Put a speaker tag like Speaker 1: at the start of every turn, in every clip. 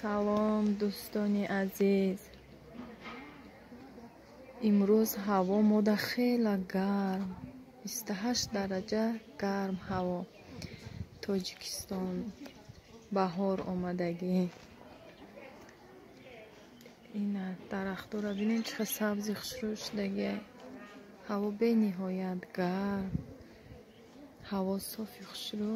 Speaker 1: салом дӯстони азиз. имрӯз ҳаво мода хела гарм, 28 дараҷа гарм ҳаво. Тоҷикистон баҳор омадагӣ. ина дарахтора бинен чӣ хел сабзи хушрӯ шудагӣ. ҳаво бениҳоят гарм, ҳаво софи хушрӯ.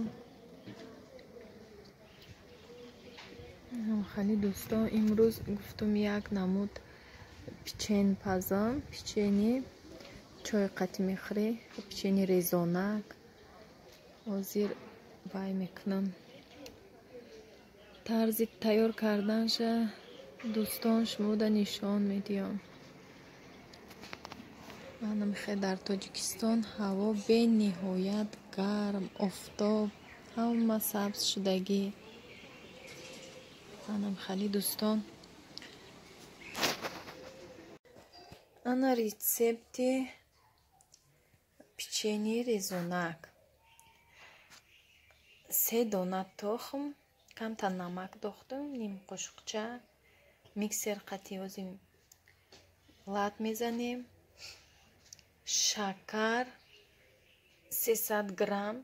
Speaker 1: хали дӯстон, имрӯз гуфтум як намуд печен пазам, печени чой қатӣ мехӯрӣ, печени резонак. ҳозир вай мекунам. тарзи тайёр карданша дӯстон шумода нишон медиҳам. мана мехе дар Тоҷикистон ҳаво бениҳоят гарм, офтоб, ҳама сабз шудагӣ. ана мехали дӯстон, ана рецепти печени резонак. 3 дона тухм, камтар намак дохтум, ним қошуқча, миксер қатӣ озим лат мезанем, шакар 300 грамм,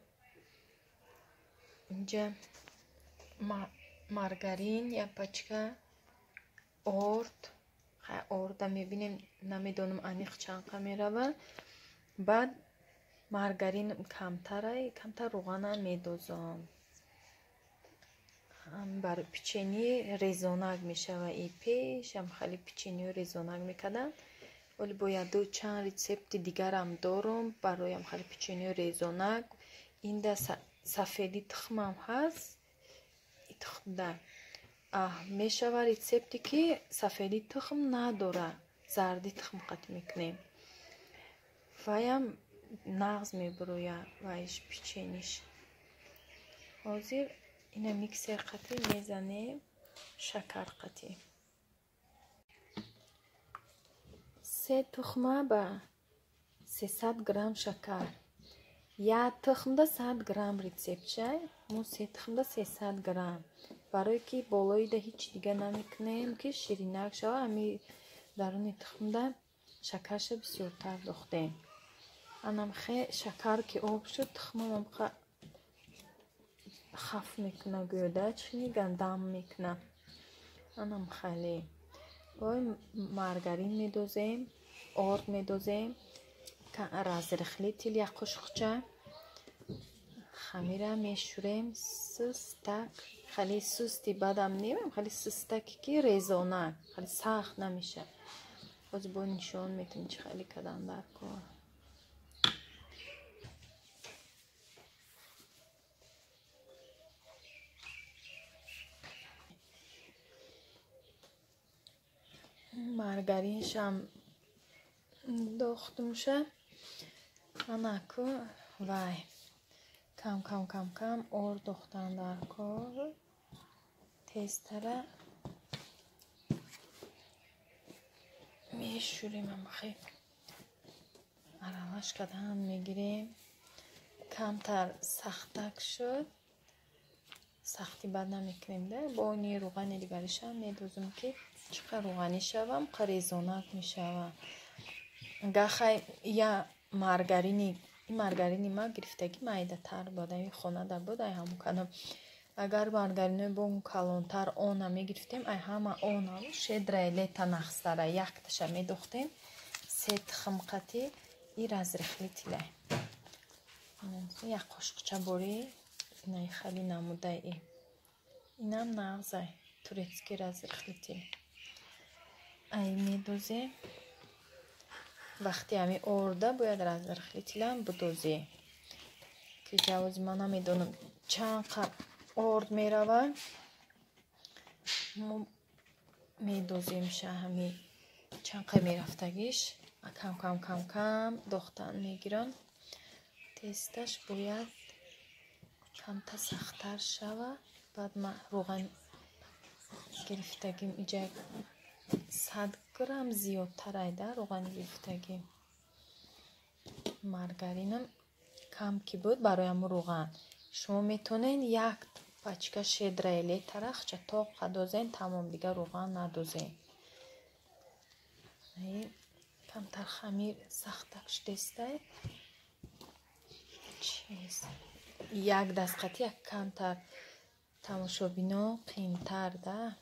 Speaker 1: инҷа маргарин як пачка, орд, орда мебинем, намедонам аниқ чанқа мерава. баъд маргарин камтар руғана медозам. бар печени резонак мешава. И пеш ам хали печени резонак мекардам. вале бояду чанд рецепти дигарам дорум бароям хали печени резонак. инда сафеди тухмам ҳаст. тухмда мешава рецепти ки сафеди тухм надора, зарди тухм қатӣ мекунем. ваям нағз мебуроя вайш печениш. ҳозир ина миксер қатӣ мезанем, шакар қатӣ. 3 тухма ба 300 грамм шакар. як тухмда 100 грамм рецептша, мо 3 тухмда 300 грамм. барое ки болоида ҳеҷ дига намекунем ки ширинак шава, ами даруни тухмда шакарша бисёртар дохтем. анамхе шакар ки об шуд, тухмам амха хаф мекуна, гӯда чӣ мегӯянд, дам мекуна. анам хали вой маргарин медозем, орд медозем, разрыхлитель як қошуқча, хамира мешӯрем сустак. хали сусти бадам немем, хали сустаки ки резонак, хали сахт намеша. боз бо нишон метавем чӣ хали кардан дар кор. маргариншам дохтумша. анаку вай кам ор дохтан дар кор. тезтара мешӯрем, амхе аралаш кардан мегирем. камтар сахтак шуд, сахти бад намекунем да. бо ини руғани дигаришам медозим ки чӣ қадar руғанӣ шавам, қа резонак мешава. гахай я маргарини ма гирифтагӣ майдатар буд, ами хонада буд, ай ҳамон кадом. агар маргаринои бо калонтар она мегирифтем, ай ҳама она шедрай лета нахстара якташа медохтем. 3 тухм қатӣ и разрыхлителя як қошуқча бори инаи хали намудаи. инам нағзай турецкий разрыхлитель. ай медозем. вақти ами орда бояд разрыхлителям будозӣ. ки ҷавози ман намедонам чанд қар орд мерава. мо медоземша ҳами чанд қар мерафтагиш. кам дохтан мегирам. тесташ бояд камта сахтар шава. баъд ма руған гирифтагим иҷа 100 грамм зиёдтар айда руғани гирифтагим. маргаринам кам ки буд бароям руған. шумо метонед 1 пачка шедрайле тарахча тоқ қадозен тамом дига руған надозен. Камтар хамир сахтак шдестай. Чиз як дастқати як камтар тамошобино қимтар да.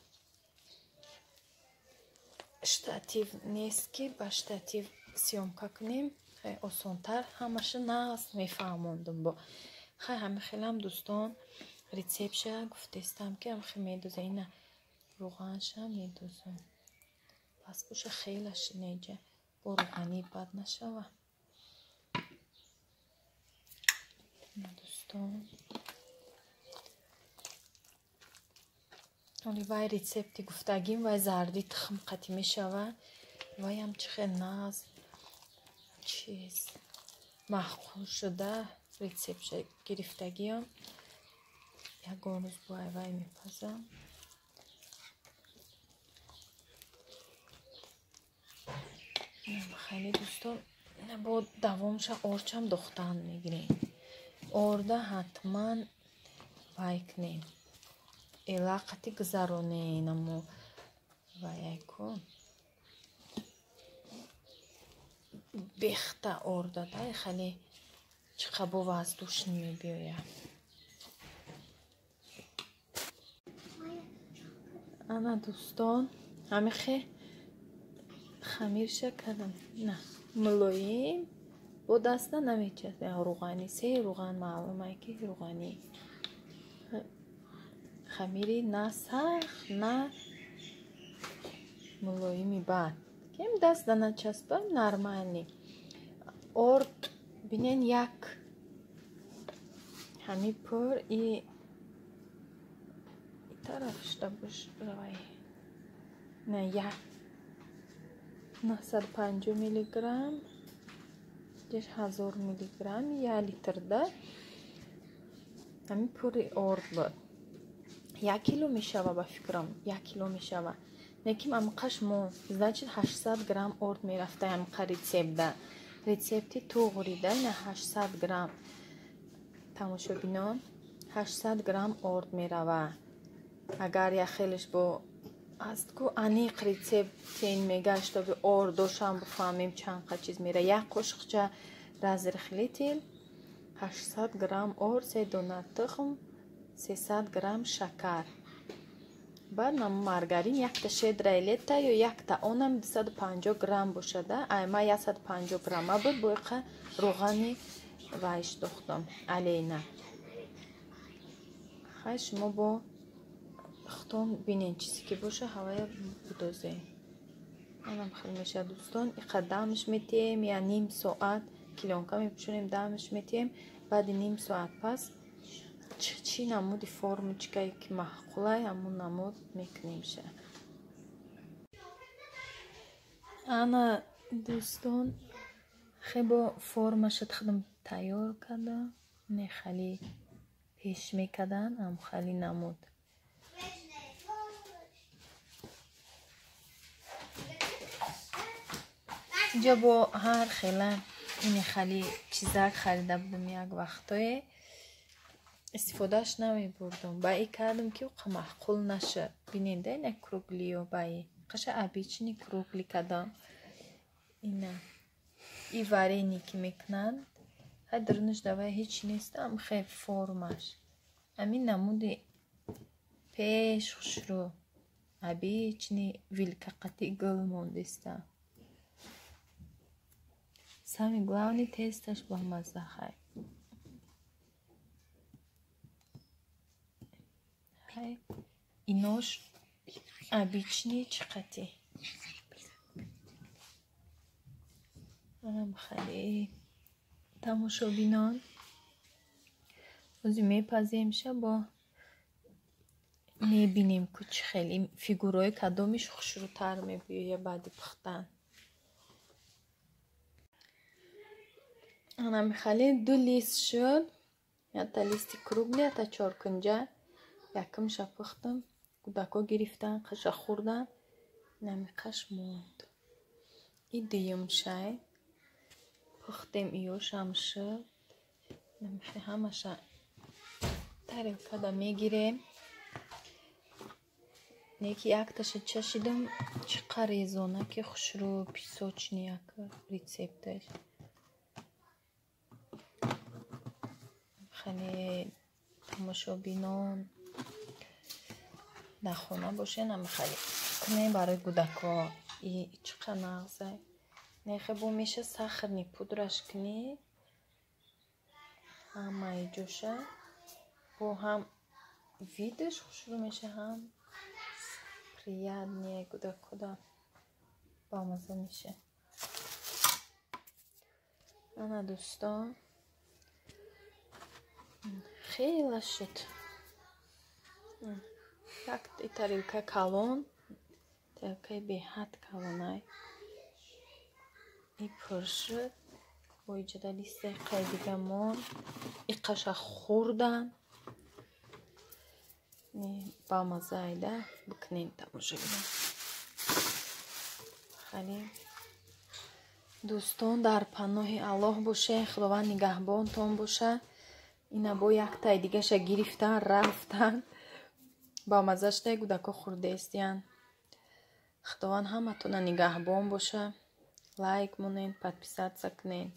Speaker 1: Штатив нест ки ба штатив сёмка кунем хеле осонтар, ҳамаша нағз мефаҳмондум бо хай ҳами хелам дӯстон рецептша гуфтестам ки ҳам хе медӯза ина руғанша медӯзам пас боша хелаш неҷа бо руғанӣ бад нашава дӯстон. оли вай рецепти гуфтагим вай зарди тухм қатӣ мешава вайам чӣ хел нағз чиз маҳқул шуда рецептша гирифтагиам ягон рӯз бо вай мепазам. хеле дӯстон бо давомша орчам духтан мегирем орда ҳатман вай кунем эла қатӣ гузаронем амо вай кун бехта орда дай хеле чиқа бо воздушн мебиёя. ана дӯстон ҳамихе хамирша кардам на мулоим бо даста намечасе руғани се руған маълумае ки руғани хамири на сахт на мулоими бад кем даста начаспам нормални орд бинен як ҳами пур и тарафшта буш равай на як 950 миллиграмм 1000 миллиграмм 1 литр да ҳами пури орд буд 1 кило мешава ба фикрам 1 кило мешава лекин амқаш мо значит 800 грамм орд мерафта амқа рецепта рецепти туғри да на 800 грамм тамошобинон 800 грамм орд мерава агар яхелиш бо аст ку аниқ рецептин мегашта би ордошам бифаҳмем чанқа чиз мера як қошиқча разрихлитил 800 грамм орд 3 дона тухм 300 грамм шакар баъд маргарин якта шедрайлета ё якта онам 250 грамм бошада айма 150 грамма буд бо иқа руғани вайш дохтам алейна хай шумо бо хутон бинен чизе ки боша ҳавая будозем онам хел меша дӯстон иқа дамш метием я ним соат килонка мепӯшонем дамш метием баъди ним соат пас чӣ намуди формочкае ки маҳқулай ҳамун намуд мекунемша. ана дӯстон хебо формаша тахдам тайёр кардам не хали пеш мекардан ам хали намуд инҷа бо ҳар хела ини хали чизак харида будам як вақтое истифодаш намебурдам баи кардам ки уқа маҳқул наша биненда ина круглиё баи қаша обични кругли кардам ина и варени ки мекунанд ҳай дурнуш давай ҳеҷ нестам хе формаш амин намуди пеш хушрӯ обични вилкақати гул мондестам сами главни тесташ бамазза хай инош обични чиқати анам хали тамошобинон ози мепаземша бо мебинем ку чӣ хели фигурои кадомиш хушрӯтар мебиёя баъди пухтан анам хали 2 лист шуд ята листи кругли ята чоркунҷа якумша пухтам кӯдако гирифтан қаша хӯрдан намиқаш монд и дуюмшай пухтем иёшам шуд намихе ҳамаша тарелкада мегирем. Неки якташа чашидам чӣ қарезона ки хушрӯ песочни як рецепташ. Хеле тамошобинон дар хона бошен хеле кунем барои кӯдако. И чӣ қадar нағзай. Нехе бо меша сахарни пудраш кунӣ. Ҳамаи ҷоша бо ҳам видаш хушрӯ меша, ҳам приятнее кӯдакода бамаза меша. ана дӯстон хеле шуд. Як тарелка калон, тарелкаи беҳад калонай и пур шуд. бо иҷода листақаи дигамон иқаша хурдан бамаза айда бикунем тамошо бинем. хеле дӯстон дар паноҳи Аллоҳ боше. Худованд нигаҳбонтон боша. ина бо яктаи дигаша гирифтан рафтан бамазаштай кӯдако хурдестиян. худованд ҳаматона нигаҳбон боша. лайк монен, подписатся кунен.